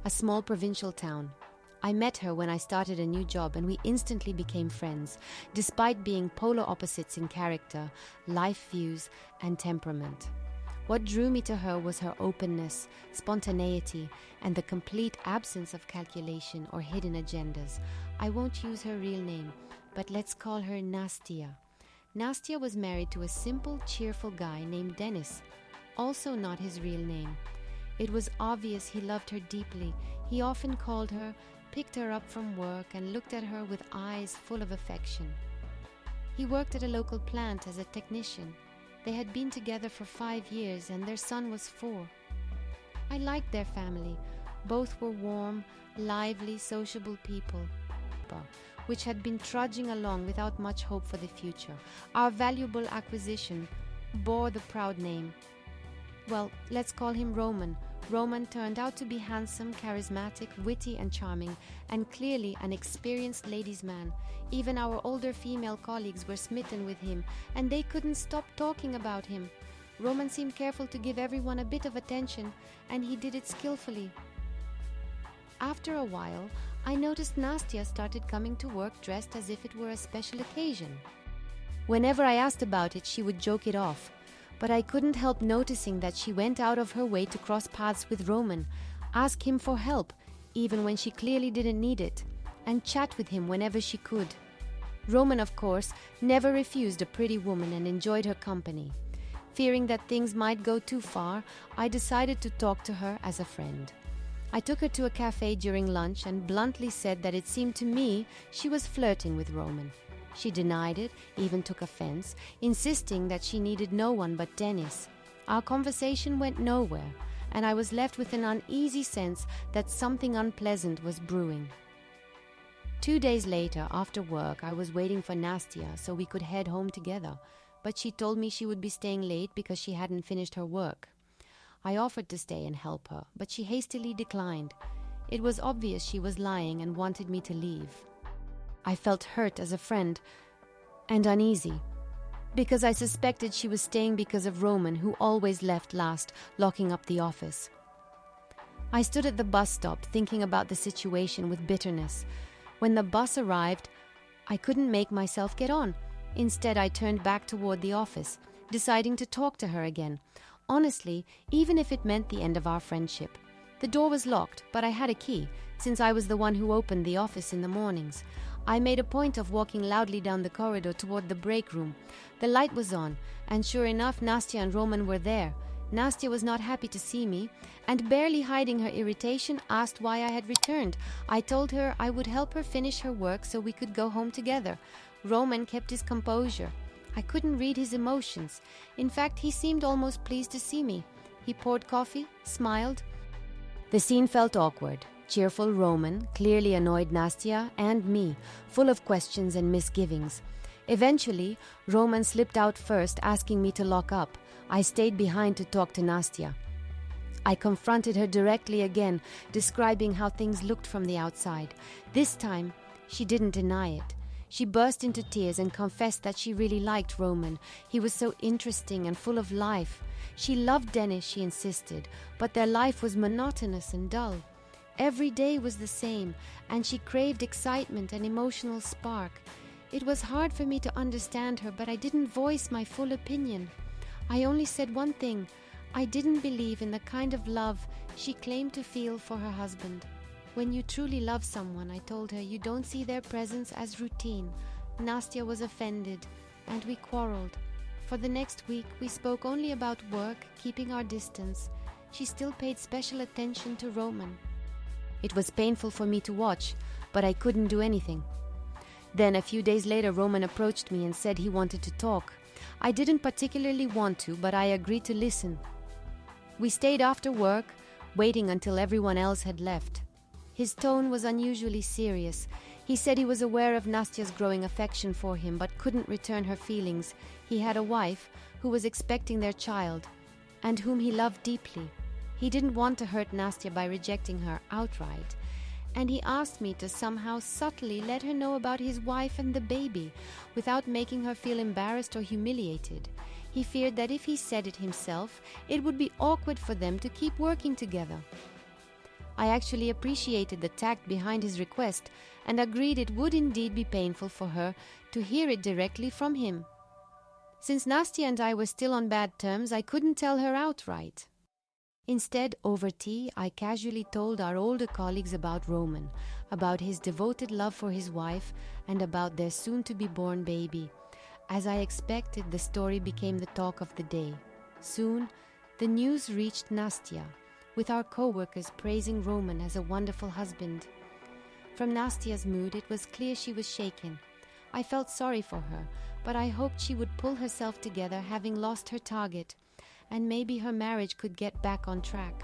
a small provincial town. I met her when I started a new job and we instantly became friends, despite being polar opposites in character, life views, and temperament. What drew me to her was her openness, spontaneity, and the complete absence of calculation or hidden agendas. I won't use her real name, but let's call her Nastia. Nastia was married to a simple, cheerful guy named Dennis, also not his real name. It was obvious he loved her deeply. He often called her, picked her up from work, and looked at her with eyes full of affection. He worked at a local plant as a technician. They had been together for 5 years and their son was 4. I liked their family. Both were warm, lively, sociable people, which had been trudging along without much hope for the future. Our valuable acquisition bore the proud name. Well, let's call him Roman. Roman turned out to be handsome, charismatic, witty and charming, and clearly an experienced ladies' man. Even our older female colleagues were smitten with him, and they couldn't stop talking about him. Roman seemed careful to give everyone a bit of attention, and he did it skillfully. After a while, I noticed Nastia started coming to work dressed as if it were a special occasion. Whenever I asked about it, she would joke it off. But I couldn't help noticing that she went out of her way to cross paths with Roman, ask him for help, even when she clearly didn't need it, and chat with him whenever she could. Roman, of course, never refused a pretty woman and enjoyed her company. Fearing that things might go too far, I decided to talk to her as a friend. I took her to a cafe during lunch and bluntly said that it seemed to me she was flirting with Roman. She denied it, even took offense, insisting that she needed no one but Dennis. Our conversation went nowhere, and I was left with an uneasy sense that something unpleasant was brewing. 2 days later, after work, I was waiting for Nastia so we could head home together, but she told me she would be staying late because she hadn't finished her work. I offered to stay and help her, but she hastily declined. It was obvious she was lying and wanted me to leave. I felt hurt as a friend and uneasy because I suspected she was staying because of Roman, who always left last, locking up the office. I stood at the bus stop thinking about the situation with bitterness. When the bus arrived, I couldn't make myself get on. Instead, I turned back toward the office, deciding to talk to her again. Honestly, even if it meant the end of our friendship. The door was locked, but I had a key, since I was the one who opened the office in the mornings. I made a point of walking loudly down the corridor toward the break room. The light was on, and sure enough, Nastia and Roman were there. Nastia was not happy to see me, and barely hiding her irritation, asked why I had returned. I told her I would help her finish her work so we could go home together. Roman kept his composure. I couldn't read his emotions. In fact, he seemed almost pleased to see me. He poured coffee, smiled. The scene felt awkward. Cheerful Roman clearly annoyed Nastia and me, full of questions and misgivings. Eventually, Roman slipped out first, asking me to lock up. I stayed behind to talk to Nastia. I confronted her directly again, describing how things looked from the outside. This time, she didn't deny it. She burst into tears and confessed that she really liked Roman. He was so interesting and full of life. She loved Dennis, she insisted, but their life was monotonous and dull. Every day was the same, and she craved excitement and emotional spark. It was hard for me to understand her, but I didn't voice my full opinion. I only said one thing. I didn't believe in the kind of love she claimed to feel for her husband. When you truly love someone, I told her, you don't see their presence as routine. Nastia was offended, and we quarreled. For the next week, we spoke only about work, keeping our distance. She still paid special attention to Roman. It was painful for me to watch, but I couldn't do anything. Then, a few days later, Roman approached me and said he wanted to talk. I didn't particularly want to, but I agreed to listen. We stayed after work, waiting until everyone else had left. His tone was unusually serious. He said he was aware of Nastia's growing affection for him, but couldn't return her feelings. He had a wife who was expecting their child, and whom he loved deeply. He didn't want to hurt Nastia by rejecting her outright, and he asked me to somehow subtly let her know about his wife and the baby, without making her feel embarrassed or humiliated. He feared that if he said it himself, it would be awkward for them to keep working together. I actually appreciated the tact behind his request and agreed it would indeed be painful for her to hear it directly from him. Since Nastya and I were still on bad terms, I couldn't tell her outright. Instead, over tea, I casually told our older colleagues about Roman, about his devoted love for his wife, and about their soon-to-be-born baby. As I expected, the story became the talk of the day. Soon, the news reached Nastya, with our co-workers praising Roman as a wonderful husband. From Nastya's mood, it was clear she was shaken. I felt sorry for her, but I hoped she would pull herself together, having lost her target, and maybe her marriage could get back on track.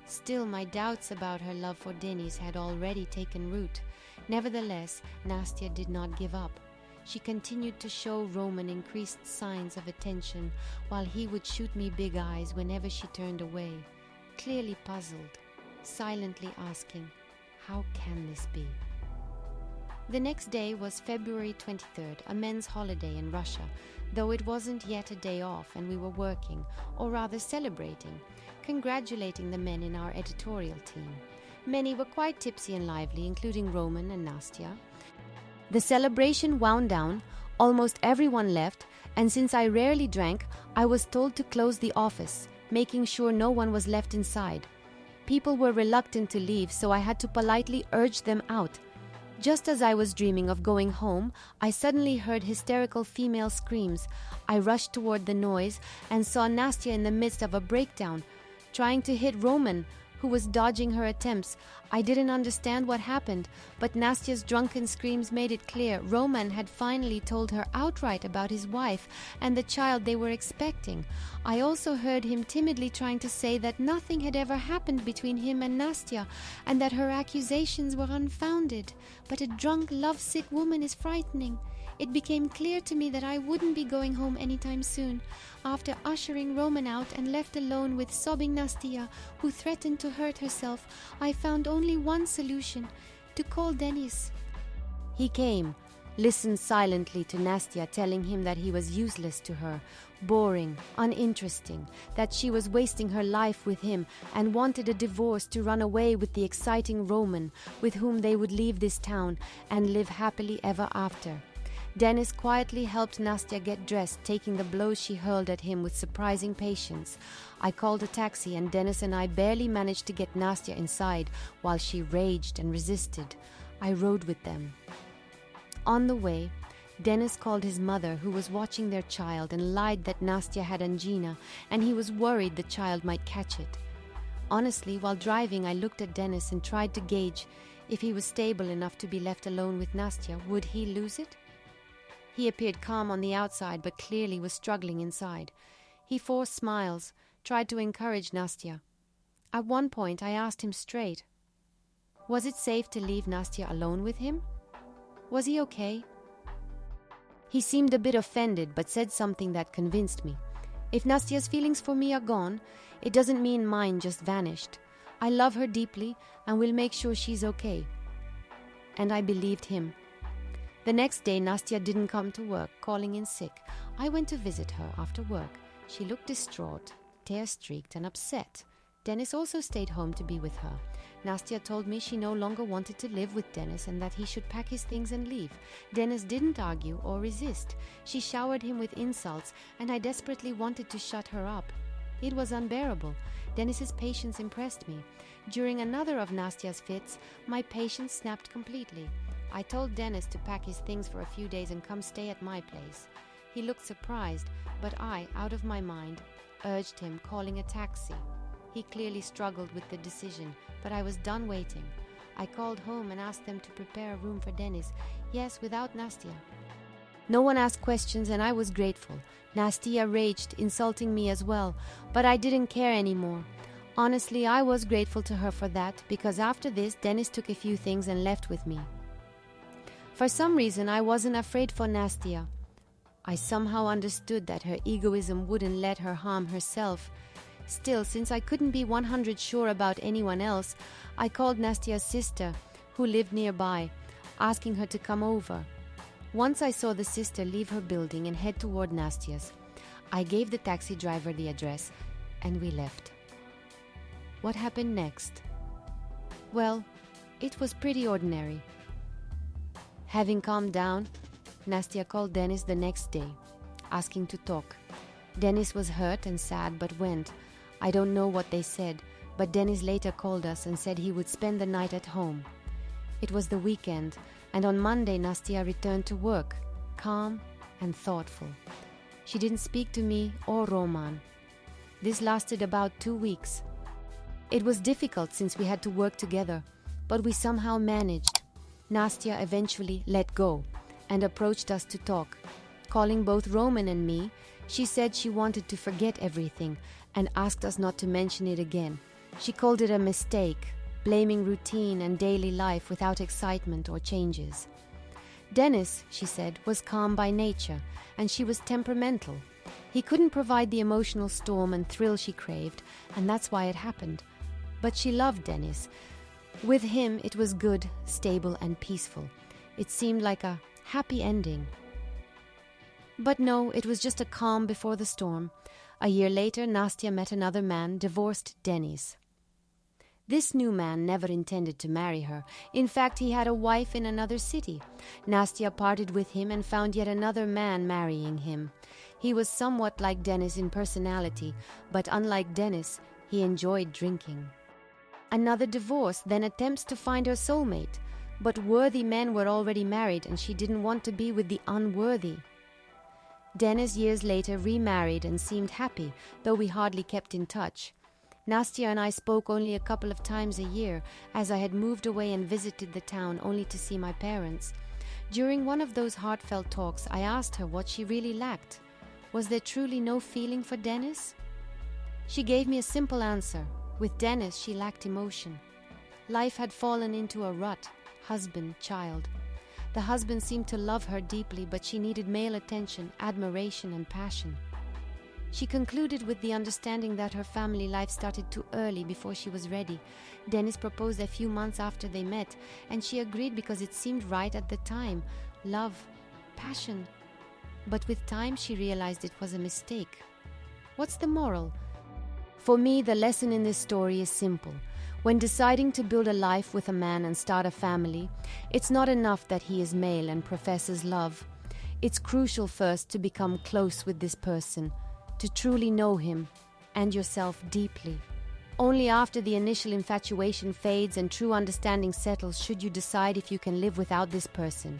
Still, my doubts about her love for Denis had already taken root. Nevertheless, Nastya did not give up. She continued to show Roman increased signs of attention, while he would shoot me big eyes whenever she turned away, clearly puzzled, silently asking, "How can this be?" The next day was February 23rd, a men's holiday in Russia, though it wasn't yet a day off and we were working, or rather celebrating, congratulating the men in our editorial team. Many were quite tipsy and lively, including Roman and Nastya. The celebration wound down, almost everyone left, and since I rarely drank, I was told to close the office, making sure no one was left inside. People were reluctant to leave, so I had to politely urge them out. Just as I was dreaming of going home, I suddenly heard hysterical female screams. I rushed toward the noise and saw Nastya in the midst of a breakdown, trying to hit Roman, who was dodging her attempts. I didn't understand what happened, but Nastya's drunken screams made it clear Roman had finally told her outright about his wife and the child they were expecting. I also heard him timidly trying to say that nothing had ever happened between him and Nastya, and that her accusations were unfounded. But a drunk, lovesick woman is frightening. It became clear to me that I wouldn't be going home anytime soon. After ushering Roman out and left alone with sobbing Nastya, who threatened to hurt herself, I found only one solution: to call Denis. He came, listened silently to Nastya telling him that he was useless to her, boring, uninteresting, that she was wasting her life with him and wanted a divorce to run away with the exciting Roman, with whom they would leave this town and live happily ever after. Denis quietly helped Nastya get dressed, taking the blows she hurled at him with surprising patience. I called a taxi and Denis and I barely managed to get Nastya inside while she raged and resisted. I rode with them. On the way, Denis called his mother, who was watching their child, and lied that Nastya had angina and he was worried the child might catch it. Honestly, while driving, I looked at Denis and tried to gauge if he was stable enough to be left alone with Nastya. Would he lose it? He appeared calm on the outside, but clearly was struggling inside. He forced smiles, tried to encourage Nastya. At one point, I asked him straight, was it safe to leave Nastya alone with him? Was he okay? He seemed a bit offended, but said something that convinced me. If Nastya's feelings for me are gone, it doesn't mean mine just vanished. I love her deeply and will make sure she's okay. And I believed him. The next day, Nastya didn't come to work, calling in sick. I went to visit her after work. She looked distraught, tear-streaked and upset. Denis also stayed home to be with her. Nastya told me she no longer wanted to live with Denis and that he should pack his things and leave. Denis didn't argue or resist. She showered him with insults, and I desperately wanted to shut her up. It was unbearable. Denis's patience impressed me. During another of Nastya's fits, my patience snapped completely. I told Denis to pack his things for a few days and come stay at my place. He looked surprised, but I, out of my mind, urged him, calling a taxi. He clearly struggled with the decision, but I was done waiting. I called home and asked them to prepare a room for Denis. Yes, without Nastya. No one asked questions and I was grateful. Nastya raged, insulting me as well, but I didn't care anymore. Honestly, I was grateful to her for that, because after this, Denis took a few things and left with me. For some reason, I wasn't afraid for Nastya. I somehow understood that her egoism wouldn't let her harm herself. Still, since I couldn't be 100% sure about anyone else, I called Nastya's sister, who lived nearby, asking her to come over. Once I saw the sister leave her building and head toward Nastya's, I gave the taxi driver the address, and we left. What happened next? Well, it was pretty ordinary. Having calmed down, Nastya called Dennis the next day, asking to talk. Dennis was hurt and sad but went. I don't know what they said, but Dennis later called us and said he would spend the night at home. It was the weekend, and on Monday Nastya returned to work, calm and thoughtful. She didn't speak to me or Roman. This lasted about 2 weeks. It was difficult since we had to work together, but we somehow managed. Nastya eventually let go and approached us to talk. Calling both Roman and me, she said she wanted to forget everything and asked us not to mention it again. She called it a mistake, blaming routine and daily life without excitement or changes. Dennis, she said, was calm by nature, and she was temperamental. He couldn't provide the emotional storm and thrill she craved, and that's why it happened. But she loved Dennis. With him, it was good, stable, and peaceful. It seemed like a happy ending. But no, it was just a calm before the storm. A year later, Nastya met another man, divorced Dennis. This new man never intended to marry her. In fact, he had a wife in another city. Nastya parted with him and found yet another man marrying him. He was somewhat like Dennis in personality, but unlike Dennis, he enjoyed drinking. Another divorce, then attempts to find her soulmate. But worthy men were already married and she didn't want to be with the unworthy. Dennis years later remarried and seemed happy, though we hardly kept in touch. Nastya and I spoke only a couple of times a year, as I had moved away and visited the town only to see my parents. During one of those heartfelt talks, I asked her what she really lacked. Was there truly no feeling for Dennis? She gave me a simple answer. With Dennis, she lacked emotion. Life had fallen into a rut, husband, child. The husband seemed to love her deeply, but she needed male attention, admiration, and passion. She concluded with the understanding that her family life started too early before she was ready. Dennis proposed a few months after they met, and she agreed because it seemed right at the time. Love, passion. But with time, she realized it was a mistake. What's the moral? For me, the lesson in this story is simple. When deciding to build a life with a man and start a family, it's not enough that he is male and professes love. It's crucial first to become close with this person, to truly know him and yourself deeply. Only after the initial infatuation fades and true understanding settles should you decide if you can live without this person.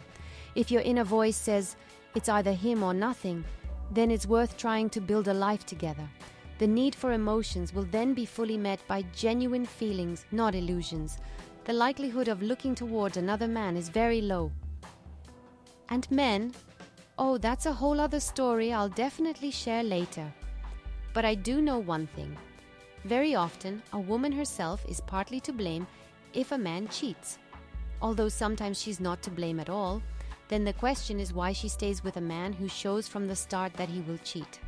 If your inner voice says it's either him or nothing, then it's worth trying to build a life together. The need for emotions will then be fully met by genuine feelings, not illusions. The likelihood of looking towards another man is very low. And men? Oh, that's a whole other story I'll definitely share later. But I do know one thing. Very often, a woman herself is partly to blame if a man cheats. Although sometimes she's not to blame at all, then the question is why she stays with a man who shows from the start that he will cheat.